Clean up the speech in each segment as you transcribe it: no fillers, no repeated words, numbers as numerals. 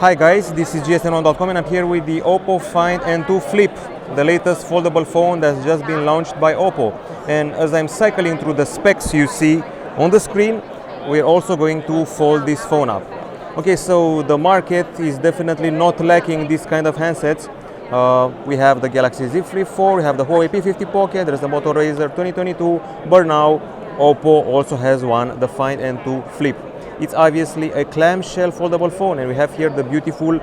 Hi guys, this is GSMDome and I'm here with the OPPO Find N2 Flip, the latest foldable phone that's just been launched by OPPO. And as I'm cycling through the specs you see on the screen, we're also going to fold this phone up. Okay, so the market is definitely not lacking this kind of handsets. We have the Galaxy Z Flip 4, we have the Huawei P50 Pocket, there's the Moto Razr 2022, but now OPPO also has one, the Find N2 Flip. It's obviously a clamshell foldable phone, and we have here the beautiful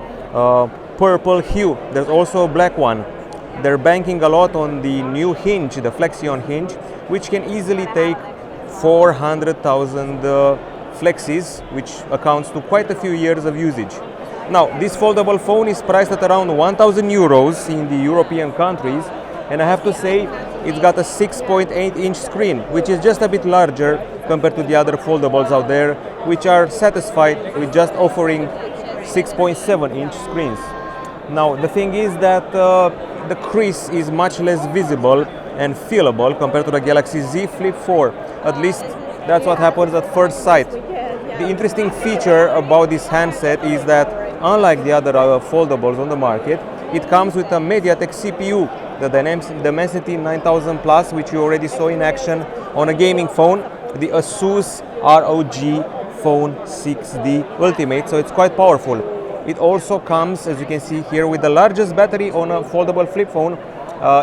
purple hue. There's also a black one. They're banking a lot on the new hinge, the Flexion hinge, which can easily take 400,000 flexes, which accounts to quite a few years of usage. Now, this foldable phone is priced at around 1,000 euros in the European countries, and I have to say it's got a 6.8-inch screen, which is just a bit larger compared to the other foldables out there, which are satisfied with just offering 6.7-inch screens. Now, the thing is that the crease is much less visible and feelable compared to the Galaxy Z Flip 4. At least that's what happens at first sight. The interesting feature about this handset is that, unlike the other foldables on the market, it comes with a MediaTek CPU, the Dimensity 9000 Plus, which you already saw in action on a gaming phone, the Asus ROG Phone 6D Ultimate, so it's quite powerful. It also comes, as you can see here, with the largest battery on a foldable flip phone.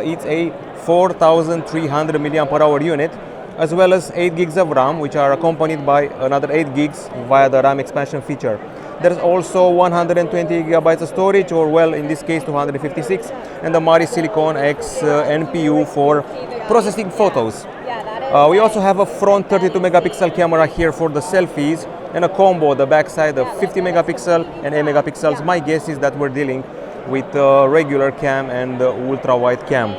It's a 4300 mAh unit, as well as 8 gigs of RAM, which are accompanied by another 8 gigs via the RAM expansion feature. There's also 120 gigabytes of storage, or well, in this case 256, and the Mari Silicon X NPU for processing photos. We also have a front 32 megapixel camera here for the selfies, and a combo on the backside of 50 megapixel and 8 megapixels. My guess is that we're dealing with regular cam and ultra wide cam.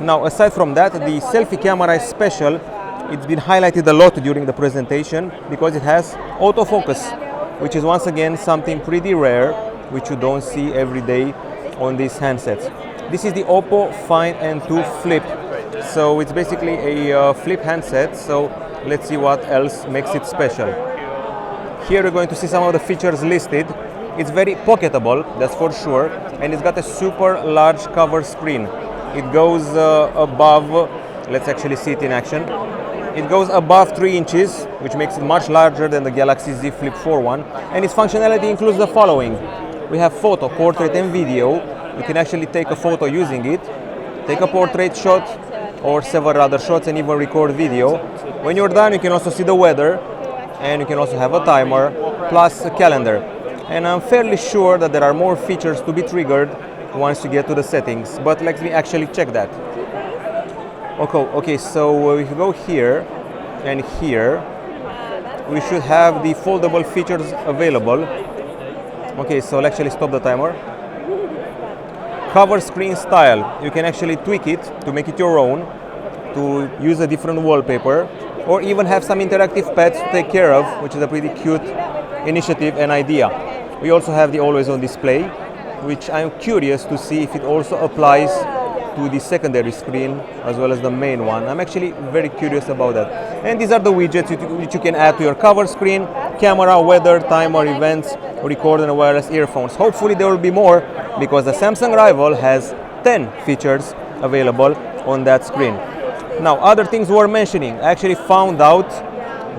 Now, aside from that, the selfie camera is special. It's been highlighted a lot during the presentation because it has autofocus, which is once again something pretty rare, which you don't see every day on these handsets. This is the OPPO Find N2 Flip. So it's basically a flip handset, so let's see what else makes it special. Here we're going to see some of the features listed. It's very pocketable, that's for sure, and it's got a super large cover screen. It goes above, let's actually see it in action. It goes above 3 inches, which makes it much larger than the Galaxy Z Flip 4 one, and its functionality includes the following. We have photo, portrait and video. You can actually take a photo using it, take a portrait shot or several other shots, and even record video. When you're done, you can also see the weather, and you can also have a timer plus a calendar. And I'm fairly sure that there are more features to be triggered once you get to the settings, but let me actually check that. Okay, so if you go here and here, we should have the foldable features available. Okay, so I'll actually stop the timer. Cover screen style, you can actually tweak it to make it your own, to use a different wallpaper, or even have some interactive pads to take care of, which is a pretty cute initiative and idea. We also have the always on display, which I'm curious to see if it also applies to the secondary screen as well as the main one. I'm actually very curious about that. And these are the widgets which you can add to your cover screen: camera, weather, timer, events, record and wireless earphones. Hopefully there will be more, because the Samsung rival has 10 features available on that screen. Now, other things worth mentioning. I actually found out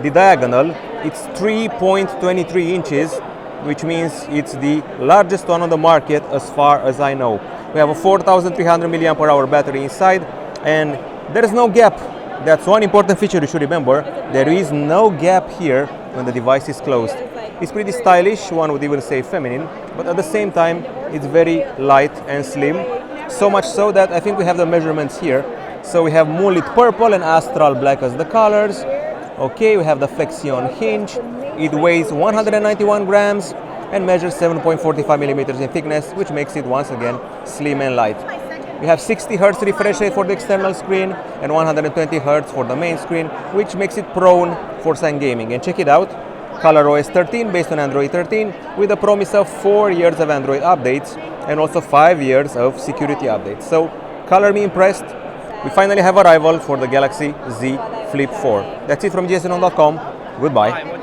the diagonal. It's 3.23 inches, which means it's the largest one on the market as far as I know. We have a 4300 mAh battery inside, and there is no gap. That's one important feature you should remember. There is no gap here when the device is closed. It's pretty stylish, one would even say feminine, but at the same time, it's very light and slim. So much so that I think we have the measurements here. So we have moonlit purple and astral black as the colors. Okay, we have the Flexion hinge. It weighs 191 grams and measures 7.45 millimeters in thickness, which makes it once again slim and light. We have 60 Hz refresh rate for the external screen and 120 Hz for the main screen, which makes it prone for sun gaming. And check it out, ColorOS 13 based on Android 13 with a promise of 4 years of Android updates and also 5 years of security updates. So, color me impressed. We finally have a rival for the Galaxy Z Flip 4. That's it from GSMDome.com. Goodbye.